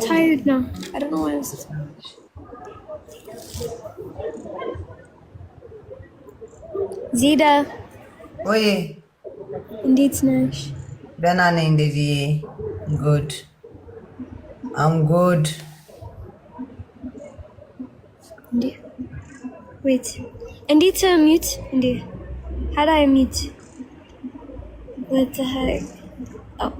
tired now. I don't know why I'm so Zida. Oye. Indeed, Nash. Banana in the good. I'm good. Indeed. Wait. Indeed, mute. Indeed. How do I mute? What the heck? Oh.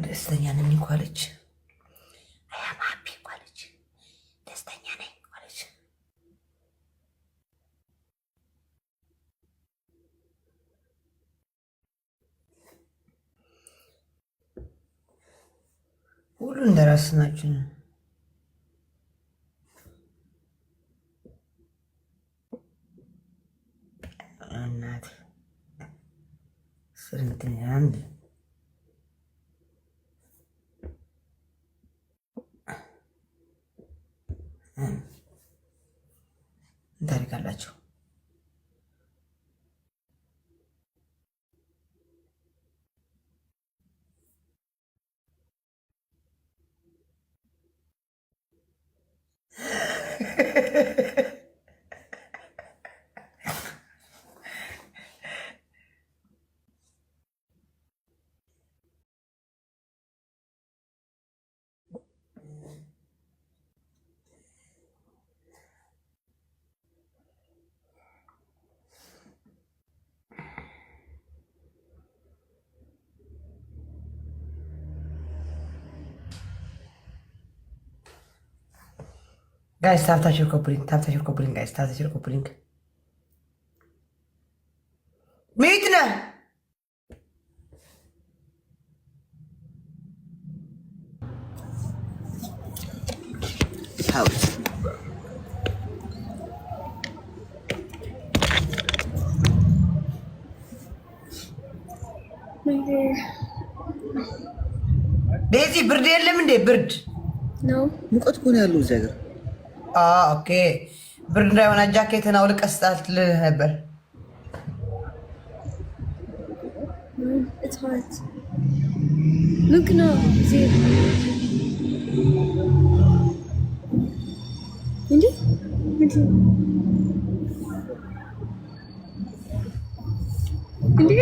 ደስተኛ ነኝ ኳለች አያም ሃፒ ኳለች ደስተኛ ነኝ ኳለች ሁሉ እንደራስ ናችሁ እናት ስንተኛ አንድ ታሪካላችሁ Guys, tap your coupling, guys, tap your coupling. Meet na! House. My hair. Daisy, bird የለም እንዴ bird? No. ሙቀት እኮ ነው ያለው እዚህ ሀገር። ኦኬ ብርድ እንዳይሆን ጃኬትን አውልቀህ ስጣት ልልህ ነበር። It's hot. Look now, see. Indy? Indy?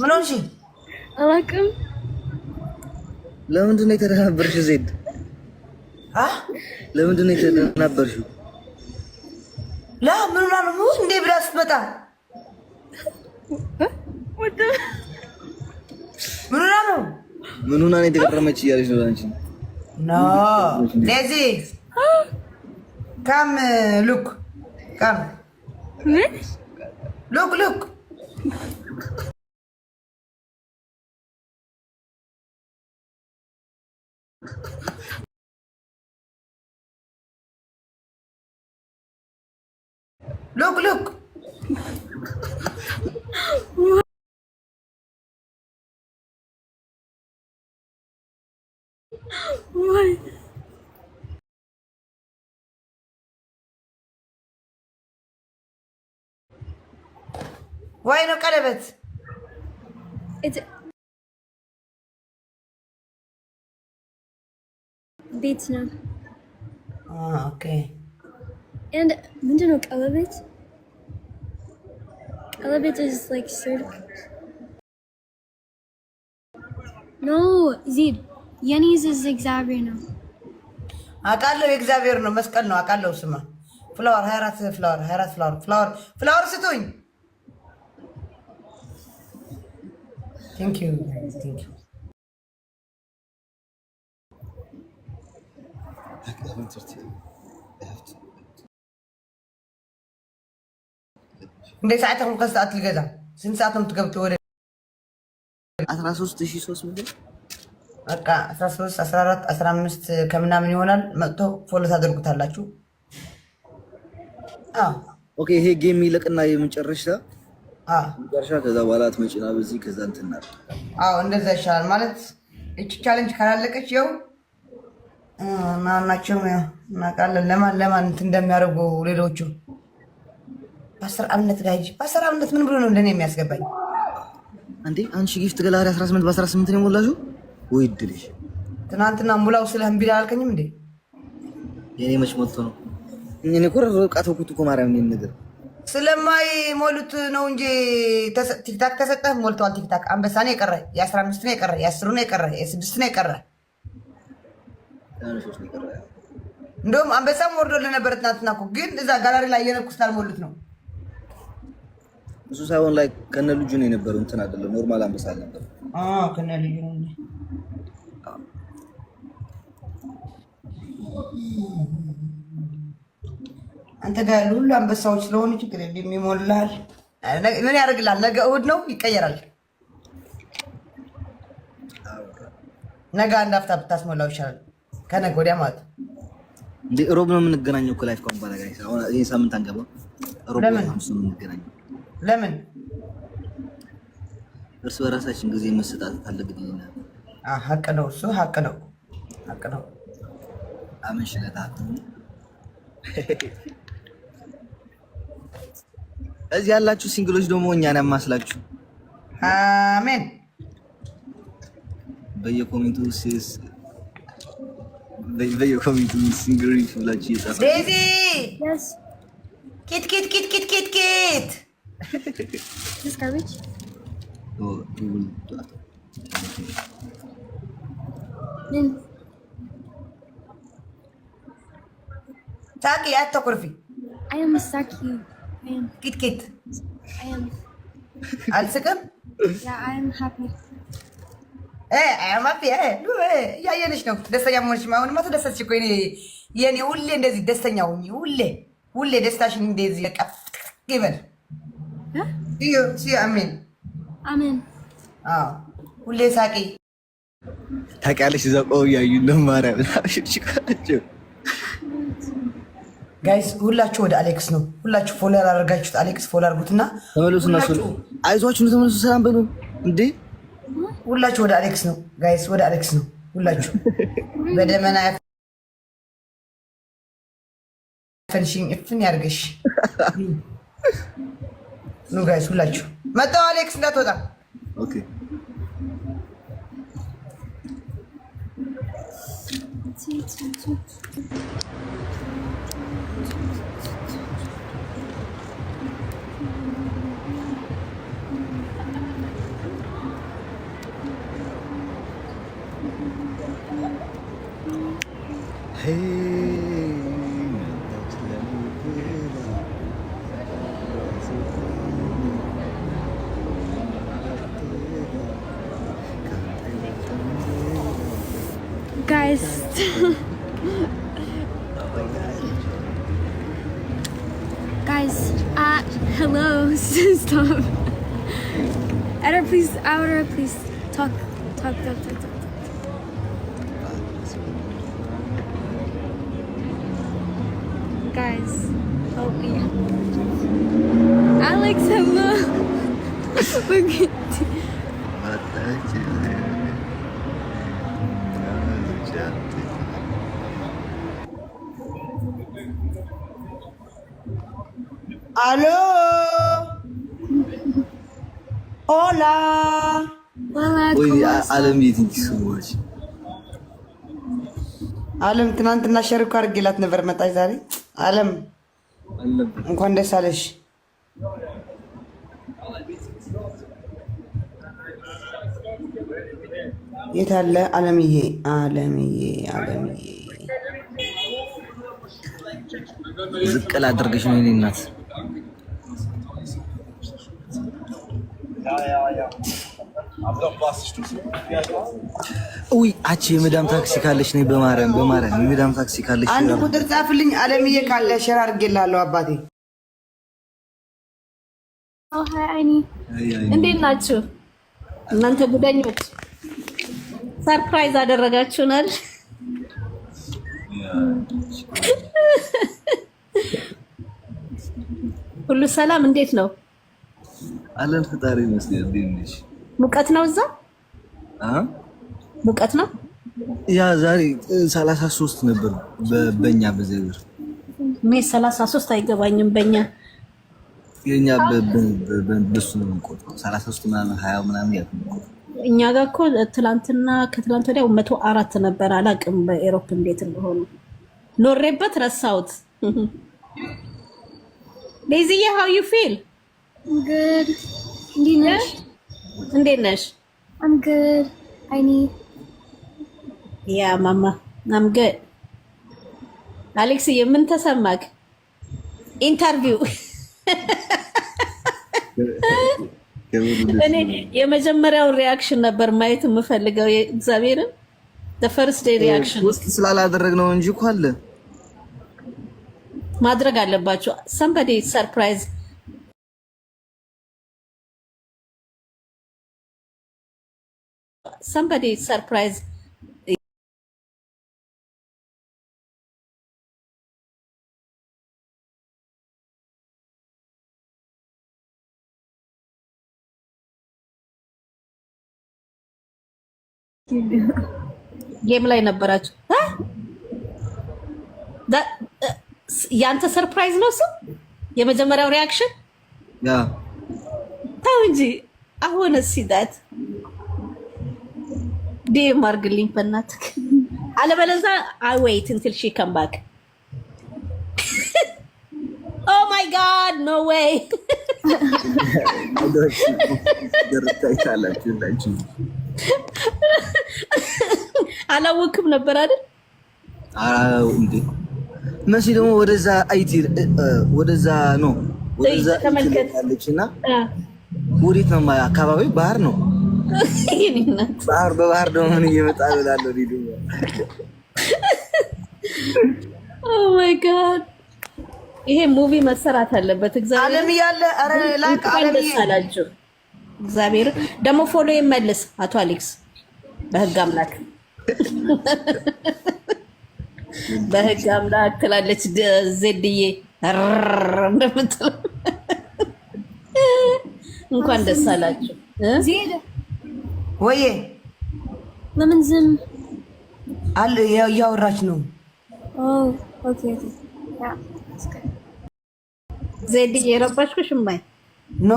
ምን ሆንሽ? አላውቅም። ለምንድን ነው የተደናበርሽው ዜድ? ለምንድን ነው የተደናበርሽው? ምን ሆና ነው እንዴ ብላ ስትመጣ ምን ሆና ነው? ምን ሆና ነው የተገረመች እያለች ነው አንቺ? ኖ ዴዚ ካም ሉክ ካም ምን ሉክ look What? Why no ቀለበት? It's ቤት ነው። Okay. And ምንድን ነው ቀለበት? ቀለበት is like circle. No, Zid. የኔዝ is እግዚአብሔር ነው። አውቃለሁ የእግዚአብሔር ነው መስቀል ነው አውቃለሁ ስማ ፍላወር 24 ፍላወር ስጡኝ Thank you እንደ ሰዓትኩም ከሰዓት ልገዛ ስንት ሰዓት ነው የምትገብቱ ወደ 13300 በቃ 13 14 15 ከምናምን ይሆናል መጥቶ ፎሎ ታደርጉታላችሁ ኦኬ ይሄ ጌም ይለቅና የመጨረሻ ከዛ በኋላ አትመጪና በዚህ ከዛ እንትና እንደዛ ይሻላል ማለት እቺ ቻሌንጅ ካላለቀች ያው ናቸው እናውቃለን። ለማን እንትን እንደሚያደርጉ ሌሎቹ። በ10 ዓመት ጋር ሂጂ። በ10 ዓመት ምን ብሎ ነው እንደኔ የሚያስገባኝ እንዴ? አንቺ ጊፍት ገላሪ 18 በ18 ነው የሞላሽው ወይ? ድልሽ ትናንትና ሙላው ስለህ እምቢ አላልከኝም እንዴ? የኔ መች ሞልቶ ነው? እኔ እኮ ርቃት ወኩት እኮ ማርያም ነው ነገር ስለማይሞሉት ነው እንጂ ቲክታክ ተሰጠህ ሞልተዋል። ቲክታክ አንበሳ ነው የቀረ፣ የ15 ነው የቀረ፣ የ10 ነው የቀረ፣ የ6 ነው የቀረ። እንደውም አንበሳም ወርዶልህ ነበር ትናንትና እኮ፣ ግን እዛ ጋላሪ ላይ የነኩ ስላልሞሉት ነው። እሱ ሳይሆን ላይ ከነ ልጁ ነው የነበረው፣ እንትን አይደለም ኖርማል አንበሳ ነበር። ከነ ልጁ ነው። አንተ ጋር ያሉ ሁሉ አንበሳዎች ስለሆኑ ችግር የለም ይሞላል። ምን ያደርግልሃል? ነገ እሑድ ነው ይቀየራል። ነገ አንድ አፍታ ብታስሞላው ይሻላል ከነገ ወዲያ ማለት ነው። እንዴ ሮብ ነው የምንገናኘው እኮ ላይፍ ካም ባላ ጋይስ። አሁን ይሄን ሳምንት አንገባም። ሮብ ነው የምንገናኘው። ለምን? እርስ በራሳችን ጊዜ መሰጣጣት አለብን። ሀቅ ነው እሱ፣ ሀቅ ነው። አመሽለታ እዚህ ያላችሁ ሲንግሎች ደግሞ እኛን ያማስላችሁ። አሜን። በየኮሜንቱ ሲንግል ብላችሁ እየጻፋችሁ ዴዚ ኪት This garbage? ሳቂ አትኩርፊ። I am Saki. I am. ኪት I am. አልስቅም። Yeah, I am happy. አማፒ እያየንሽ ነው ደስተኛ መሆንሽ። አሁንማ ተደሰትሽ እኮ የኔ ሁሌ እንደዚህ ደስተኛ ሁኚ። ሁሌ ደስታሽን እንደዚህ ቀፍ ይበል። አሜን Amen. ሁሌ ሳቂ። ታውቂያለሽ እዛ ቆው እያዩ ነው ማርያም ጋይስ ሁላችሁ ወደ አሌክስ ነው። ሁላችሁ ፎሎ ያላደረጋችሁት አሌክስ ፎሎ አድርጉትና ተመለሱ። እነሱ አይዟችሁ ነው ተመለሱ። ሰላም በሉ እንዴ። ሁላችሁ ወደ አሌክስ ነው ጋይስ፣ ወደ አሌክስ ነው ሁላችሁ። በደመና ፈንሽኝ እፍን ያርገሽ ኑ ጋይስ፣ ሁላችሁ መጣው። አሌክስ እንዳትወጣ ኦኬ። Guys. Guys, hello. Stop. Outer, please. Talk. Guys, help me. Alex, hello. Look at Aló. Hola. አለም የትንሽ ሰዎች አለም ትናንትና ሸርኩ አድርጌላት ነበር። መጣች ዛሬ። አለም እንኳን ደስ አለሽ። የት አለ አለምዬ? ዝቅ ላድርግሽ ነው የእኔ እናት። ውይ አቺ የመዳም ታክሲ ካለሽ ነይ፣ በማርያም የመዳም ታክሲ ካለሽ አንድ ቁጥር ጻፍልኝ። አለምዬ ካለ ሸር አድርጌላለሁ። አባቴ Hi, Aini. እንዴት ናችሁ እናንተ ጉደኞች? ሰርፕራይዝ አደረጋችሁናል። ሁሉ ሰላም? እንዴት ነው? አለን ፈጣሪ ይመስገን። እንዴት ነሽ? ሙቀት ነው እዛ? አዎ ሙቀት ነው። ያ ዛሬ 33 ነበር በእኛ በዘብር ሜይ 33 አይገባኝም በእኛ የኛ በሱ ነው የምንቆጥረው 33 ምናምን 20 ምናምን ያለው እኛ ጋር እኮ ትላንትና ከትላንት ወዲያ 104 ነበር። አላውቅም በኤሮፕ እንዴት እንደሆነ ኖሬበት ረሳሁት። ዴዚዬ how you feel? Good. እንዴት ነሽ? I'm good. I need. Yeah, mama. I'm good. አሌክስዬ ምን ተሰማክ? ኢንተርቪው እኔ የመጀመሪያውን ሪያክሽን ነበር ማየት የምፈልገው እግዚአብሔርን the first day reaction ውስጥ ስላላደረግነው እንጂ እኮ አለ ማድረግ አለባቸው። somebody surprise ጌም ላይ ነበራችሁ። ያንተ ሰርፕራይዝ ነው እሱ የመጀመሪያው ሪያክሽን ያ ተው እንጂ አሁን ሲዳት ዴም አድርግልኝ በእናትህ አለበለዚያ I wait until she come back oh my god no way አላወቅም ነበር አይደል? አዎ እንዴ መሲ ደግሞ ወደዛ አይቲ ወደዛ ነው ወደዛ ተመልከታለችና ወዴት ነው አካባቢው ባህር ነው ባህር በባህር ደግሞ ምን እየመጣ ብላለሁ ዲዱ oh my god ይሄ ሙቪ መሰራት አለበት። እግዚአብሔር ዓለም ያለ አረ ላክ ዓለም ያላችሁ እግዚአብሔር ደግሞ ፎሎ ይመልስ አቶ አሌክስ በህግ አምላክ በህግ አምላክ ትላለች ዜድዬ እንደምትለው እንኳን ደስ አላችሁ ዜድ ወዬ ለምን ዝም አለ ያወራች ነው oh okay yeah ዜድዬ ረባሽኩሽ እማይ ኖ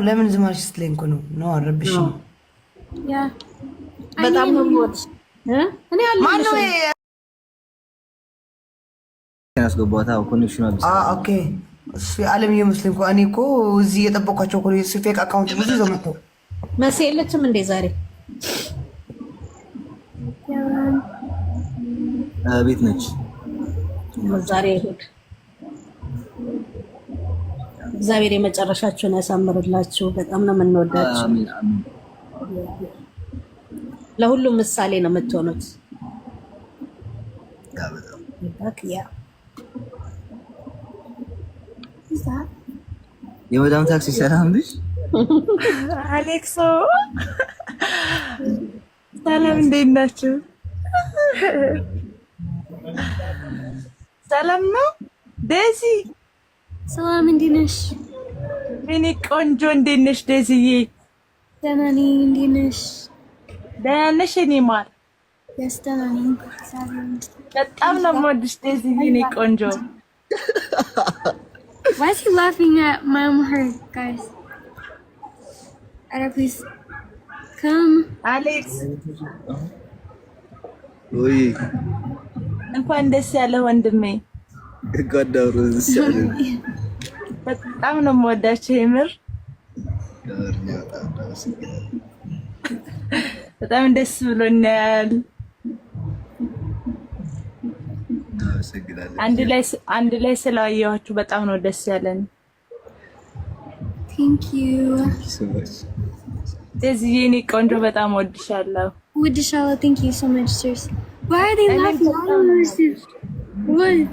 ለምን ዝም አልሽ ስትለኝ እኮ ነው ኖ አረብሽ yeah በጣም ነው ወጥ እኔ አለ ማን ነው ያስገባታ ኮኔክሽን አብስ ኦኬ እሱ ዓለም ይመስልኝ እኮ እኔ እኮ እዚህ የጠበኳቸው እኮ እሱ ፌክ አካውንት ብዙ ዘመቶ መሲ የለችም እንዴ ዛሬ ቤት ነች ዛሬ እሑድ እግዚአብሔር የመጨረሻችሁን ያሳምርላችሁ። በጣም ነው የምንወዳችሁ። አሜን አሜን። ለሁሉም ምሳሌ ነው የምትሆኑት። ያ የመዳም ታክሲ ሰላም ልጅ አሌክሶ ሰላም፣ እንዴት ናችሁ? ሰላም ነው ዴዚ? ሰላም እንዴት ነሽ? እኔ ቆንጆ እንዴት ነሽ ዴዚዬ? ደህና ነኝ። እንዴት ነሽ? ደህና ነሽ? እኔ ማር ደህና ነኝ። በጣም ነው የምወድሽ ዴዚዬ፣ እኔ ቆንጆ። Why is he laughing at my hair, guys? Please come. አሌክስ ወይ እንኳን ደስ ያለ ወንድሜ። ጋዳሩ ዝሻለ በጣም ነው የምወዳቸው የምር በጣም ደስ ብሎኛል። አንድ ላይ ስላየኋችሁ በጣም ነው ደስ ያለን። Thank you. ዴዚዬ የኔ ቆንጆ በጣም ወድሻለሁ። Woodishala, thank you so much, seriously. Why are they laughing? I don't understand. What?